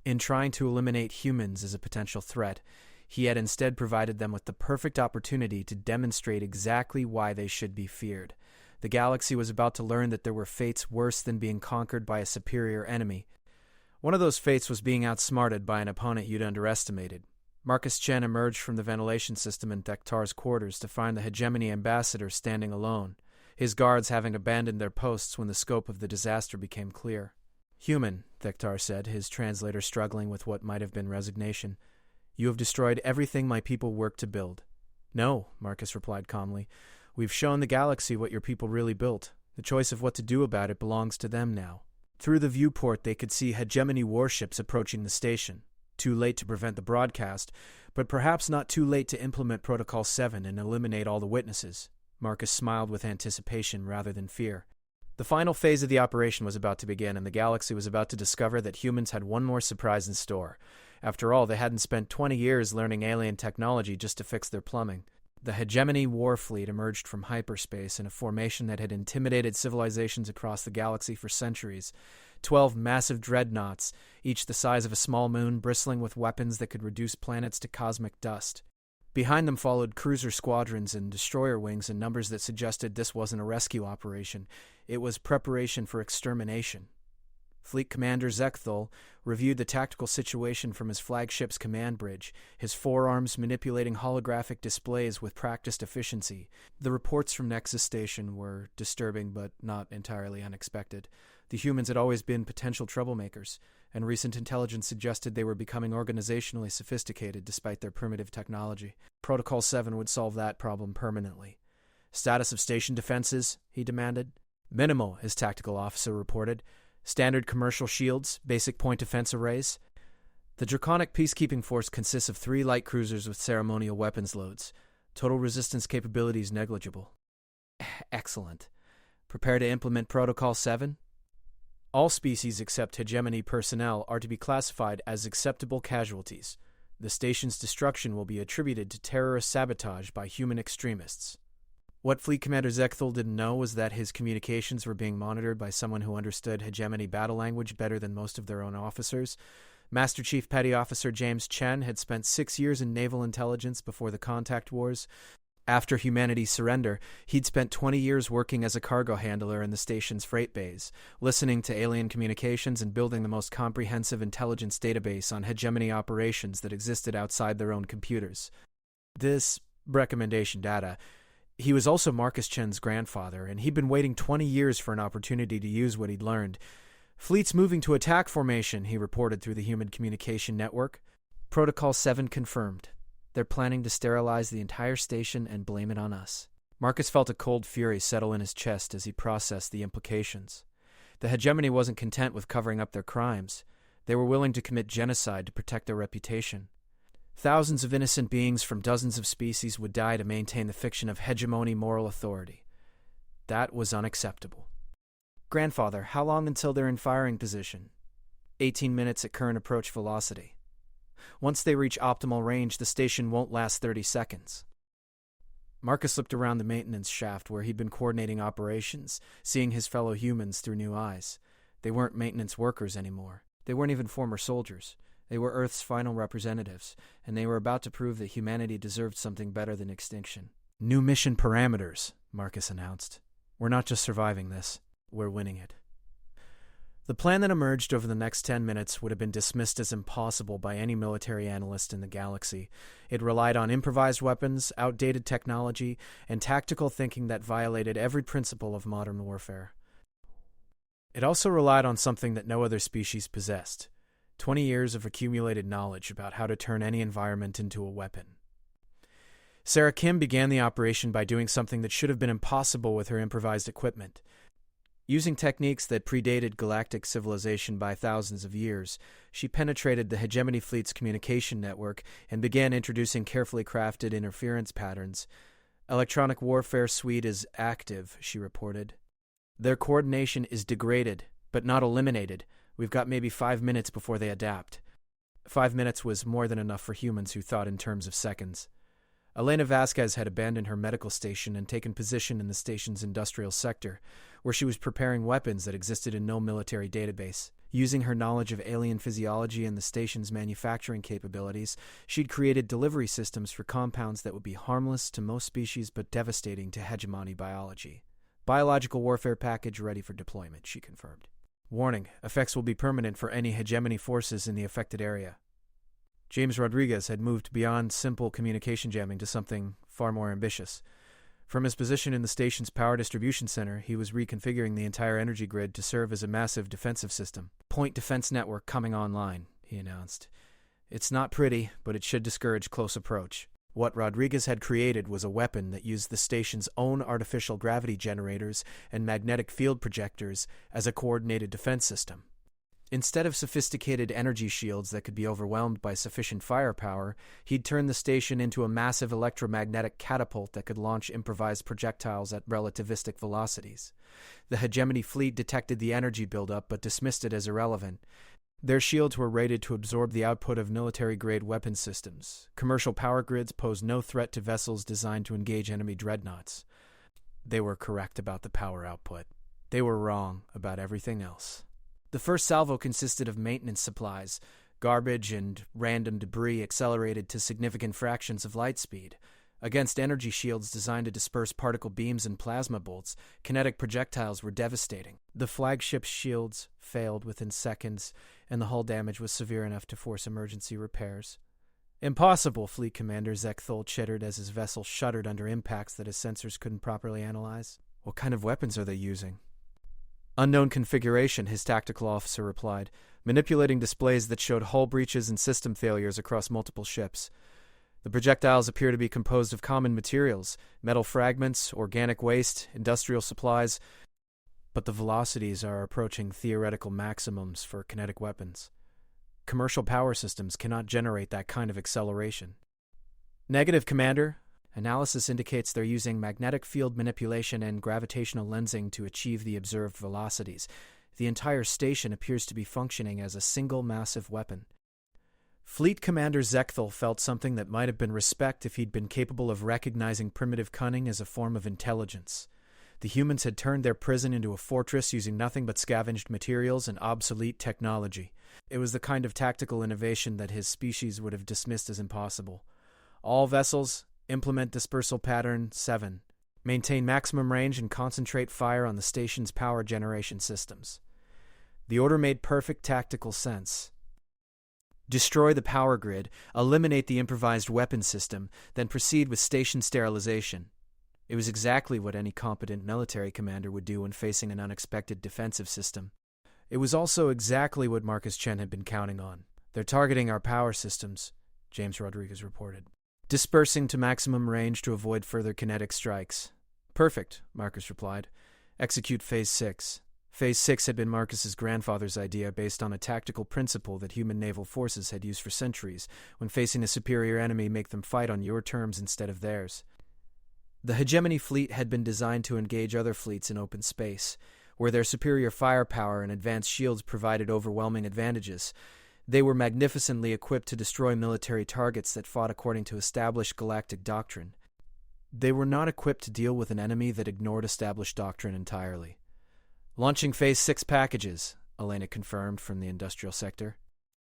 In trying to eliminate humans as a potential threat, he had instead provided them with the perfect opportunity to demonstrate exactly why they should be feared. The galaxy was about to learn that there were fates worse than being conquered by a superior enemy. One of those fates was being outsmarted by an opponent you'd underestimated. Marcus Chen emerged from the ventilation system in Thektar's quarters to find the hegemony ambassador standing alone, his guards having abandoned their posts when the scope of the disaster became clear. "Human," Thektar said, his translator struggling with what might have been resignation. "You have destroyed everything my people worked to build." "No," Marcus replied calmly. "We've shown the galaxy what your people really built. The choice of what to do about it belongs to them now." Through the viewport they could see hegemony warships approaching the station. Too late to prevent the broadcast, but perhaps not too late to implement Protocol 7 and eliminate all the witnesses. Marcus smiled with anticipation rather than fear. The final phase of the operation was about to begin, and the galaxy was about to discover that humans had one more surprise in store. After all, they hadn't spent 20 years learning alien technology just to fix their plumbing. The hegemony war fleet emerged from hyperspace in a formation that had intimidated civilizations across the galaxy for centuries. 12 massive dreadnoughts, each the size of a small moon, bristling with weapons that could reduce planets to cosmic dust. Behind them followed cruiser squadrons and destroyer wings in numbers that suggested this wasn't a rescue operation. It was preparation for extermination. Fleet Commander Zekthul reviewed the tactical situation from his flagship's command bridge, his forearms manipulating holographic displays with practiced efficiency. The reports from Nexus Station were disturbing but not entirely unexpected. The humans had always been potential troublemakers, and recent intelligence suggested they were becoming organizationally sophisticated despite their primitive technology. Protocol 7 would solve that problem permanently. "Status of station defenses?" he demanded. "Minimal," his tactical officer reported. "Standard commercial shields, basic point defense arrays." The Draconic Peacekeeping Force consists of 3 light cruisers with ceremonial weapons loads. Total resistance capabilities negligible. Excellent. Prepare to implement Protocol 7? All species except hegemony personnel are to be classified as acceptable casualties. The station's destruction will be attributed to terrorist sabotage by human extremists. What Fleet Commander Zekthul didn't know was that his communications were being monitored by someone who understood hegemony battle language better than most of their own officers. Master Chief Petty Officer James Chen had spent 6 years in naval intelligence before the Contact Wars. After humanity's surrender, he'd spent 20 years working as a cargo handler in the station's freight bays, listening to alien communications and building the most comprehensive intelligence database on hegemony operations that existed outside their own computers. This recommendation data... He was also Marcus Chen's grandfather, and he'd been waiting 20 years for an opportunity to use what he'd learned. "Fleet's moving to attack formation," he reported through the human communication network. "Protocol 7 confirmed. They're planning to sterilize the entire station and blame it on us." Marcus felt a cold fury settle in his chest as he processed the implications. The hegemony wasn't content with covering up their crimes. They were willing to commit genocide to protect their reputation. Thousands of innocent beings from dozens of species would die to maintain the fiction of hegemony moral authority. That was unacceptable. "Grandfather, how long until they're in firing position?" 18 minutes at current approach velocity. Once they reach optimal range, the station won't last 30 seconds. Marcus looked around the maintenance shaft where he'd been coordinating operations, seeing his fellow humans through new eyes. They weren't maintenance workers anymore. They weren't even former soldiers. They were Earth's final representatives, and they were about to prove that humanity deserved something better than extinction. New mission parameters, Marcus announced. We're not just surviving this, we're winning it. The plan that emerged over the next 10 minutes would have been dismissed as impossible by any military analyst in the galaxy. It relied on improvised weapons, outdated technology, and tactical thinking that violated every principle of modern warfare. It also relied on something that no other species possessed: 20 years of accumulated knowledge about how to turn any environment into a weapon. Sarah Kim began the operation by doing something that should have been impossible with her improvised equipment. Using techniques that predated galactic civilization by thousands of years, she penetrated the Hegemony Fleet's communication network and began introducing carefully crafted interference patterns. Electronic warfare suite is active, she reported. Their coordination is degraded, but not eliminated. We've got maybe 5 minutes before they adapt. 5 minutes was more than enough for humans who thought in terms of seconds. Elena Vasquez had abandoned her medical station and taken position in the station's industrial sector, where she was preparing weapons that existed in no military database. Using her knowledge of alien physiology and the station's manufacturing capabilities, she'd created delivery systems for compounds that would be harmless to most species but devastating to hegemony biology. Biological warfare package ready for deployment, she confirmed. Warning, effects will be permanent for any hegemony forces in the affected area. James Rodriguez had moved beyond simple communication jamming to something far more ambitious. From his position in the station's power distribution center, he was reconfiguring the entire energy grid to serve as a massive defensive system. Point defense network coming online, he announced. It's not pretty, but it should discourage close approach. What Rodriguez had created was a weapon that used the station's own artificial gravity generators and magnetic field projectors as a coordinated defense system. Instead of sophisticated energy shields that could be overwhelmed by sufficient firepower, he'd turned the station into a massive electromagnetic catapult that could launch improvised projectiles at relativistic velocities. The Hegemony Fleet detected the energy buildup but dismissed it as irrelevant. Their shields were rated to absorb the output of military-grade weapon systems. Commercial power grids posed no threat to vessels designed to engage enemy dreadnoughts. They were correct about the power output. They were wrong about everything else. The first salvo consisted of maintenance supplies. Garbage and random debris accelerated to significant fractions of light speed. Against energy shields designed to disperse particle beams and plasma bolts, kinetic projectiles were devastating. The flagship's shields failed within seconds, and the hull damage was severe enough to force emergency repairs. Impossible, Fleet Commander Zekthol chittered as his vessel shuddered under impacts that his sensors couldn't properly analyze. What kind of weapons are they using? Unknown configuration, his tactical officer replied, manipulating displays that showed hull breaches and system failures across multiple ships. The projectiles appear to be composed of common materials, metal fragments, organic waste, industrial supplies, but the velocities are approaching theoretical maximums for kinetic weapons. Commercial power systems cannot generate that kind of acceleration. Negative, Commander. Analysis indicates they're using magnetic field manipulation and gravitational lensing to achieve the observed velocities. The entire station appears to be functioning as a single massive weapon. Fleet Commander Zekthol felt something that might have been respect if he'd been capable of recognizing primitive cunning as a form of intelligence. The humans had turned their prison into a fortress using nothing but scavenged materials and obsolete technology. It was the kind of tactical innovation that his species would have dismissed as impossible. All vessels, implement dispersal pattern 7. Maintain maximum range and concentrate fire on the station's power generation systems. The order made perfect tactical sense. Destroy the power grid, eliminate the improvised weapon system, then proceed with station sterilization. It was exactly what any competent military commander would do when facing an unexpected defensive system. It was also exactly what Marcus Chen had been counting on. They're targeting our power systems, James Rodriguez reported. Dispersing to maximum range to avoid further kinetic strikes. Perfect, Marcus replied. Execute Phase 6. Phase 6 had been Marcus's grandfather's idea based on a tactical principle that human naval forces had used for centuries. When facing a superior enemy, make them fight on your terms instead of theirs. The Hegemony Fleet had been designed to engage other fleets in open space. where their superior firepower and advanced shields provided overwhelming advantages. They were magnificently equipped to destroy military targets that fought according to established galactic doctrine. They were not equipped to deal with an enemy that ignored established doctrine entirely. "Launching Phase 6 packages," Elena confirmed from the industrial sector.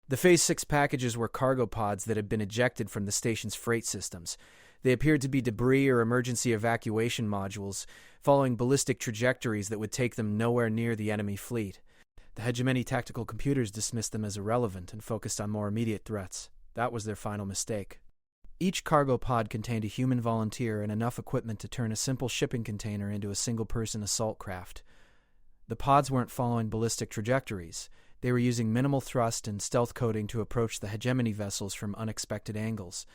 The Phase 6 packages were cargo pods that had been ejected from the station's freight systems. They appeared to be debris or emergency evacuation modules, following ballistic trajectories that would take them nowhere near the enemy fleet. The hegemony tactical computers dismissed them as irrelevant and focused on more immediate threats. That was their final mistake. Each cargo pod contained a human volunteer and enough equipment to turn a simple shipping container into a single-person assault craft. The pods weren't following ballistic trajectories. They were using minimal thrust and stealth coding to approach the hegemony vessels from unexpected angles.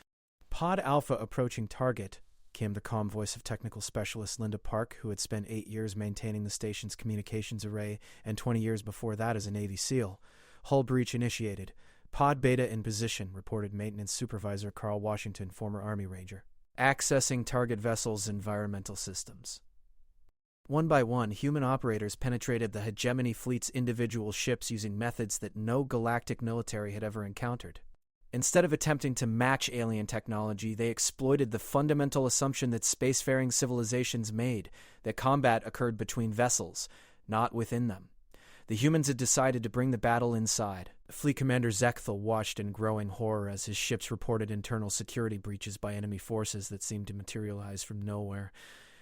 "Pod Alpha approaching target," came the calm voice of technical specialist Linda Park, who had spent 8 years maintaining the station's communications array and 20 years before that as a Navy SEAL. "Hull breach initiated. Pod Beta in position," reported Maintenance Supervisor Carl Washington, former Army Ranger. "Accessing target vessels' environmental systems." One by one, human operators penetrated the hegemony fleet's individual ships using methods that no galactic military had ever encountered. Instead of attempting to match alien technology, they exploited the fundamental assumption that spacefaring civilizations made, that combat occurred between vessels, not within them. The humans had decided to bring the battle inside. Fleet Commander Zekthal watched in growing horror as his ships reported internal security breaches by enemy forces that seemed to materialize from nowhere.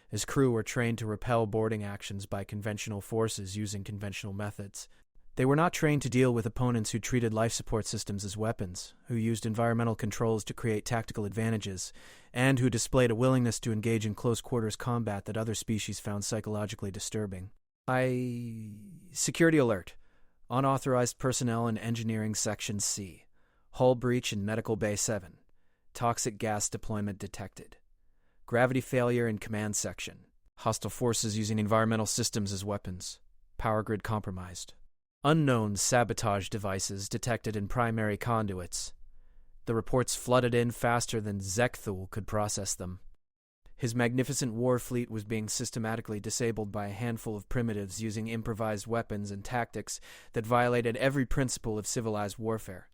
His crew were trained to repel boarding actions by conventional forces using conventional methods. They were not trained to deal with opponents who treated life support systems as weapons, who used environmental controls to create tactical advantages, and who displayed a willingness to engage in close-quarters combat that other species found psychologically disturbing. Security alert. Unauthorized personnel in Engineering Section C. Hull breach in Medical Bay 7. Toxic gas deployment detected. Gravity failure in Command Section. Hostile forces using environmental systems as weapons. Power grid compromised. Unknown sabotage devices detected in primary conduits. The reports flooded in faster than Zekthul could process them. His magnificent war fleet was being systematically disabled by a handful of primitives using improvised weapons and tactics that violated every principle of civilized warfare.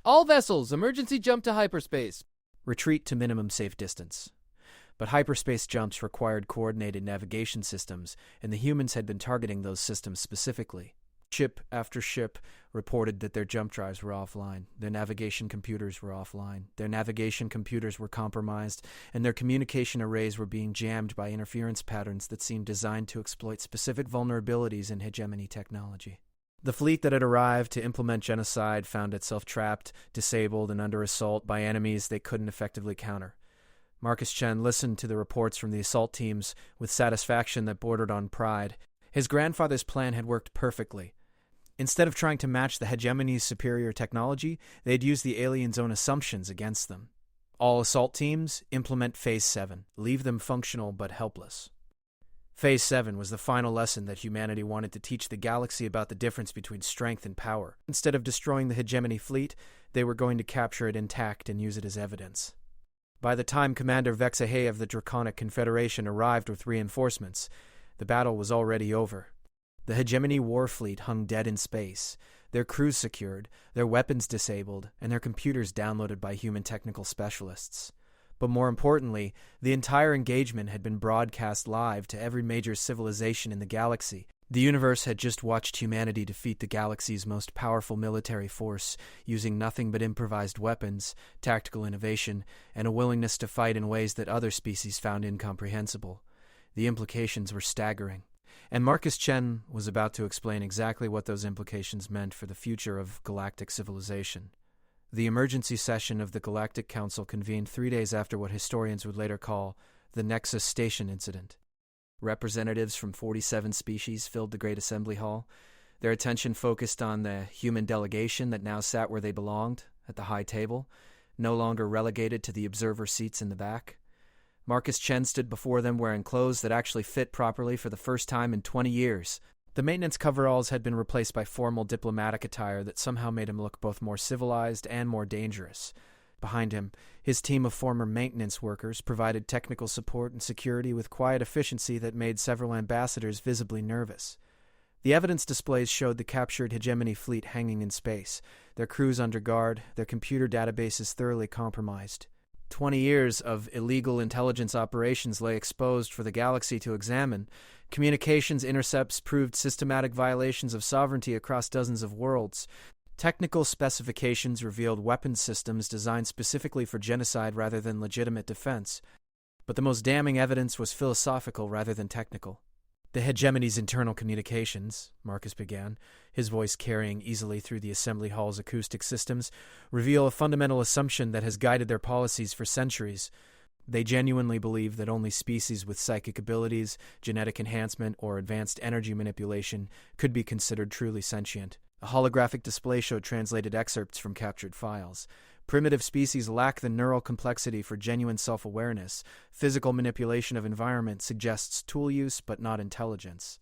"All vessels, emergency jump to hyperspace." Retreat to minimum safe distance. But hyperspace jumps required coordinated navigation systems, and the humans had been targeting those systems specifically. Ship after ship reported that their jump drives were offline, their navigation computers were offline, their navigation computers were compromised, and their communication arrays were being jammed by interference patterns that seemed designed to exploit specific vulnerabilities in hegemony technology. The fleet that had arrived to implement genocide found itself trapped, disabled, and under assault by enemies they couldn't effectively counter. Marcus Chen listened to the reports from the assault teams with satisfaction that bordered on pride. His grandfather's plan had worked perfectly. Instead of trying to match the hegemony's superior technology, they had used the aliens' own assumptions against them. All assault teams, implement Phase 7. Leave them functional but helpless. Phase 7 was the final lesson that humanity wanted to teach the galaxy about the difference between strength and power. Instead of destroying the hegemony fleet, they were going to capture it intact and use it as evidence. By the time Commander Vexahay of the Draconic Confederation arrived with reinforcements, the battle was already over. The hegemony war fleet hung dead in space, their crews secured, their weapons disabled, and their computers downloaded by human technical specialists. But more importantly, the entire engagement had been broadcast live to every major civilization in the galaxy. The universe had just watched humanity defeat the galaxy's most powerful military force, using nothing but improvised weapons, tactical innovation, and a willingness to fight in ways that other species found incomprehensible. The implications were staggering, and Marcus Chen was about to explain exactly what those implications meant for the future of galactic civilization. The emergency session of the Galactic Council convened 3 days after what historians would later call the Nexus Station incident. Representatives from 47 species filled the Great Assembly Hall. Their attention focused on the human delegation that now sat where they belonged, at the high table, no longer relegated to the observer seats in the back. Marcus Chen stood before them wearing clothes that actually fit properly for the first time in 20 years. The maintenance coveralls had been replaced by formal diplomatic attire that somehow made him look both more civilized and more dangerous. Behind him, his team of former maintenance workers provided technical support and security with quiet efficiency that made several ambassadors visibly nervous. The evidence displays showed the captured hegemony fleet hanging in space, their crews under guard, their computer databases thoroughly compromised. 20 years of illegal intelligence operations lay exposed for the galaxy to examine. Communications intercepts proved systematic violations of sovereignty across dozens of worlds. Technical specifications revealed weapons systems designed specifically for genocide rather than legitimate defense. But the most damning evidence was philosophical rather than technical. The hegemony's internal communications, Marcus began, his voice carrying easily through the assembly hall's acoustic systems, reveal a fundamental assumption that has guided their policies for centuries. They genuinely believe that only species with psychic abilities, genetic enhancement, or advanced energy manipulation could be considered truly sentient. A holographic display showed translated excerpts from captured files. Primitive species lack the neural complexity for genuine self-awareness. Physical manipulation of environment suggests tool use but not intelligence.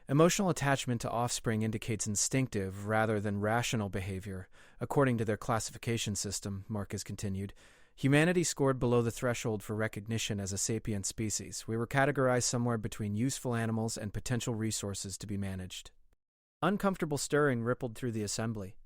Emotional attachment to offspring indicates instinctive rather than rational behavior. According to their classification system, Marcus continued, humanity scored below the threshold for recognition as a sapient species. We were categorized somewhere between useful animals and potential resources to be managed. Uncomfortable stirring rippled through the assembly.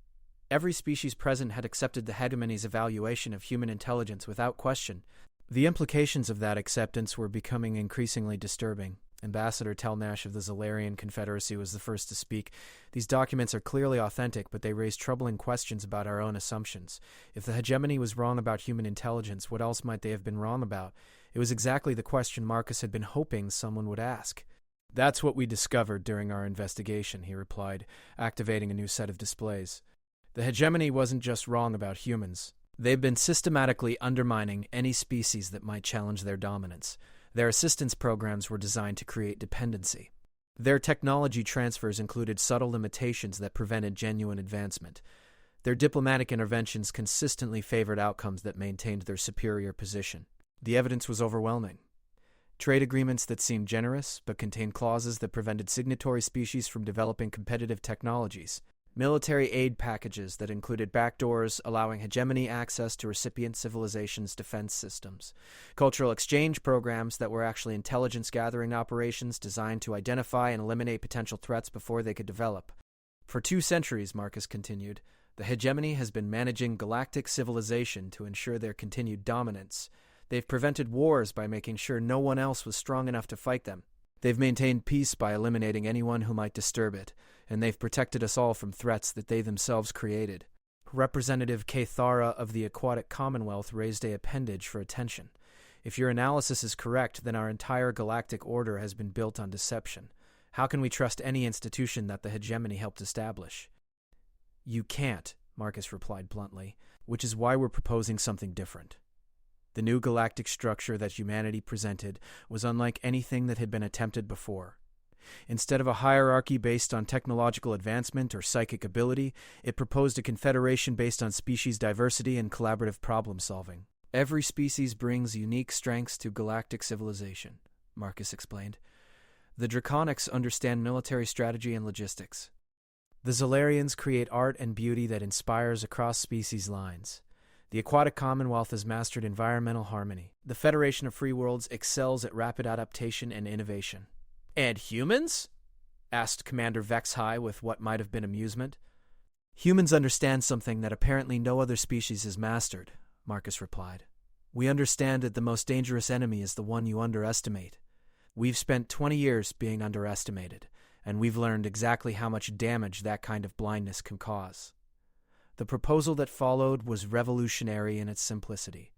Every species present had accepted the hegemony's evaluation of human intelligence without question. The implications of that acceptance were becoming increasingly disturbing. Ambassador Telnash of the Zolarian Confederacy was the first to speak. These documents are clearly authentic, but they raise troubling questions about our own assumptions. If the hegemony was wrong about human intelligence, what else might they have been wrong about? It was exactly the question Marcus had been hoping someone would ask. That's what we discovered during our investigation, he replied, activating a new set of displays. The hegemony wasn't just wrong about humans. They've been systematically undermining any species that might challenge their dominance. Their assistance programs were designed to create dependency. Their technology transfers included subtle limitations that prevented genuine advancement. Their diplomatic interventions consistently favored outcomes that maintained their superior position. The evidence was overwhelming. Trade agreements that seemed generous but contained clauses that prevented signatory species from developing competitive technologies. Military aid packages that included backdoors allowing hegemony access to recipient civilizations' defense systems. Cultural exchange programs that were actually intelligence-gathering operations designed to identify and eliminate potential threats before they could develop. For 2 centuries, Marcus continued, the hegemony has been managing galactic civilization to ensure their continued dominance. They've prevented wars by making sure no one else was strong enough to fight them. They've maintained peace by eliminating anyone who might disturb it, and they've protected us all from threats that they themselves created. Representative Kathara of the Aquatic Commonwealth raised a appendage for attention. If your analysis is correct, then our entire galactic order has been built on deception. How can we trust any institution that the hegemony helped establish? You can't, Marcus replied bluntly, which is why we're proposing something different. The new galactic structure that humanity presented was unlike anything that had been attempted before. Instead of a hierarchy based on technological advancement or psychic ability, it proposed a confederation based on species diversity and collaborative problem-solving. Every species brings unique strengths to galactic civilization, Marcus explained. The Draconics understand military strategy and logistics. The Zolarians create art and beauty that inspires across species lines. The Aquatic Commonwealth has mastered environmental harmony. The Federation of Free Worlds excels at rapid adaptation and innovation. And humans? Asked Commander Vexhai with what might have been amusement. Humans understand something that apparently no other species has mastered, Marcus replied. We understand that the most dangerous enemy is the one you underestimate. We've spent 20 years being underestimated, and we've learned exactly how much damage that kind of blindness can cause. The proposal that followed was revolutionary in its simplicity.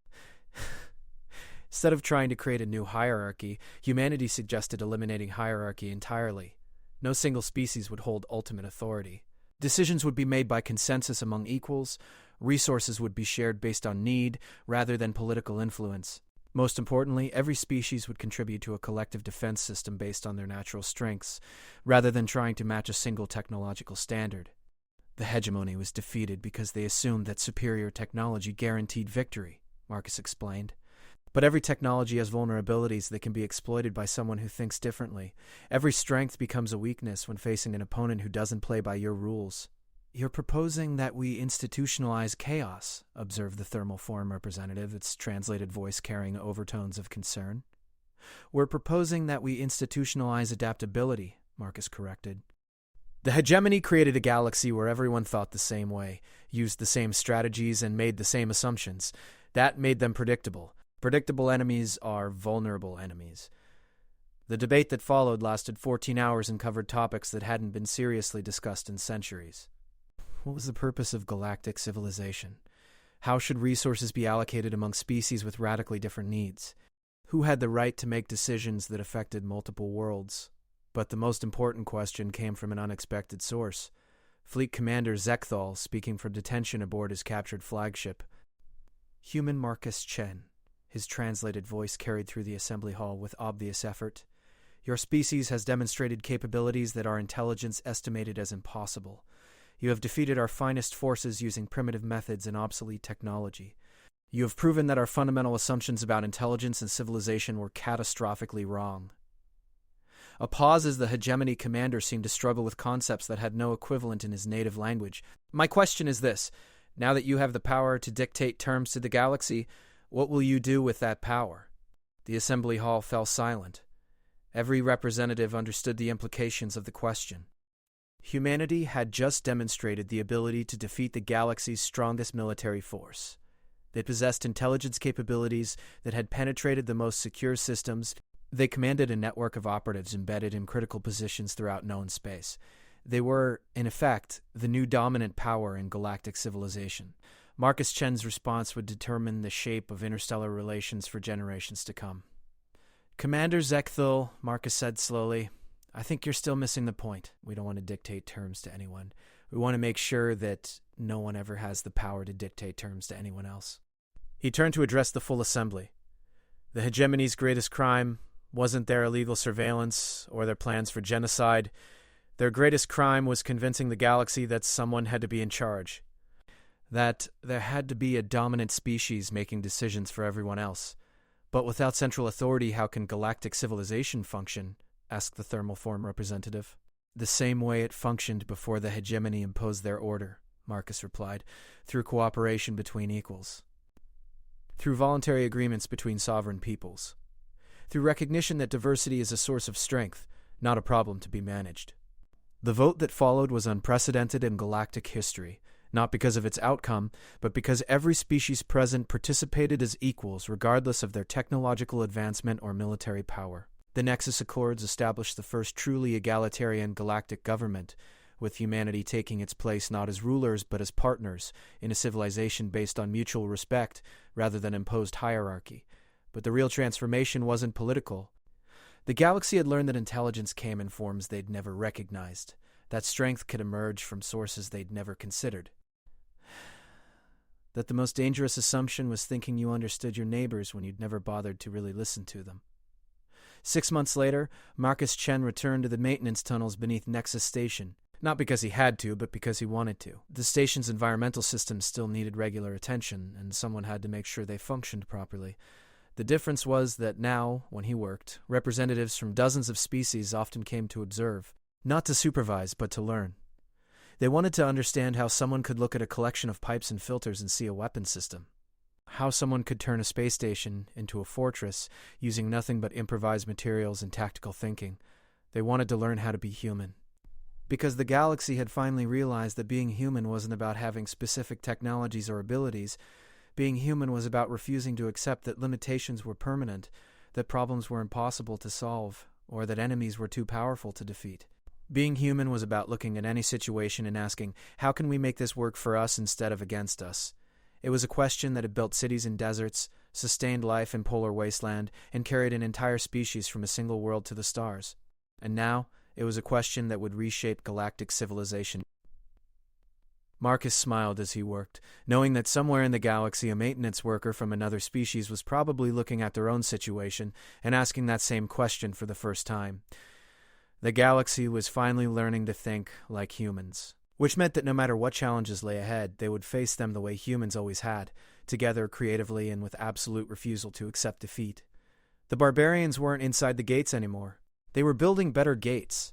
Instead of trying to create a new hierarchy, humanity suggested eliminating hierarchy entirely. No single species would hold ultimate authority. Decisions would be made by consensus among equals. Resources would be shared based on need rather than political influence. Most importantly, every species would contribute to a collective defense system based on their natural strengths, rather than trying to match a single technological standard. The hegemony was defeated because they assumed that superior technology guaranteed victory, Marcus explained. But every technology has vulnerabilities that can be exploited by someone who thinks differently. Every strength becomes a weakness when facing an opponent who doesn't play by your rules. "You're proposing that we institutionalize chaos," observed the thermal form representative, its translated voice carrying overtones of concern. "We're proposing that we institutionalize adaptability," Marcus corrected. "The hegemony created a galaxy where everyone thought the same way, used the same strategies, and made the same assumptions. That made them predictable. Predictable enemies are vulnerable enemies." The debate that followed lasted 14 hours and covered topics that hadn't been seriously discussed in centuries. What was the purpose of galactic civilization? How should resources be allocated among species with radically different needs? Who had the right to make decisions that affected multiple worlds? But the most important question came from an unexpected source. Fleet Commander Zekthal, speaking from detention aboard his captured flagship. "Human Marcus Chen," his translated voice carried through the assembly hall with obvious effort. "Your species has demonstrated capabilities that our intelligence estimated as impossible. You have defeated our finest forces using primitive methods and obsolete technology. You have proven that our fundamental assumptions about intelligence and civilization were catastrophically wrong." A pause as the hegemony commander seemed to struggle with concepts that had no equivalent in his native language. "My question is this. Now that you have the power to dictate terms to the galaxy, what will you do with that power?" The assembly hall fell silent. Every representative understood the implications of the question. Humanity had just demonstrated the ability to defeat the galaxy's strongest military force. They possessed intelligence capabilities that had penetrated the most secure systems. They commanded a network of operatives embedded in critical positions throughout known space. They were, in effect, the new dominant power in galactic civilization. Marcus Chen's response would determine the shape of interstellar relations for generations to come. "Commander Zekthal," Marcus said slowly, "I think you're still missing the point. We don't want to dictate terms to anyone. We want to make sure that no one ever has the power to dictate terms to anyone else." He turned to address the full assembly. The hegemony's greatest crime wasn't their illegal surveillance or their plans for genocide. Their greatest crime was convincing the galaxy that someone had to be in charge. That there had to be a dominant species making decisions for everyone else. "But without central authority, how can galactic civilization function?" asked the thermal form representative. "The same way it functioned before the hegemony imposed their order," Marcus replied, "through cooperation between equals. Through voluntary agreements between sovereign peoples. Through recognition that diversity is a source of strength, not a problem to be managed." The vote that followed was unprecedented in galactic history, not because of its outcome, but because every species present participated as equals regardless of their technological advancement or military power. The Nexus Accords established the first truly egalitarian galactic government, with humanity taking its place not as rulers but as partners in a civilization based on mutual respect rather than imposed hierarchy. But the real transformation wasn't political. The galaxy had learned that intelligence came in forms they'd never recognized, that strength could emerge from sources they'd never considered. That the most dangerous assumption was thinking you understood your neighbors when you'd never bothered to really listen to them. 6 months later, Marcus Chen returned to the maintenance tunnels beneath Nexus Station, not because he had to, but because he wanted to. The station's environmental systems still needed regular attention, and someone had to make sure they functioned properly. The difference was that now, when he worked, representatives from dozens of species often came to observe, not to supervise, but to learn. They wanted to understand how someone could look at a collection of pipes and filters and see a weapon system. How someone could turn a space station into a fortress using nothing but improvised materials and tactical thinking. They wanted to learn how to be human. Because the galaxy had finally realized that being human wasn't about having specific technologies or abilities. Being human was about refusing to accept that limitations were permanent, that problems were impossible to solve, or that enemies were too powerful to defeat. Being human was about looking at any situation and asking, how can we make this work for us instead of against us? It was a question that had built cities in deserts, sustained life in polar wasteland, and carried an entire species from a single world to the stars. And now, it was a question that would reshape galactic civilization. Marcus smiled as he worked, knowing that somewhere in the galaxy a maintenance worker from another species was probably looking at their own situation and asking that same question for the first time. The galaxy was finally learning to think like humans, which meant that no matter what challenges lay ahead, they would face them the way humans always had, together creatively and with absolute refusal to accept defeat. The barbarians weren't inside the gates anymore. They were building better gates,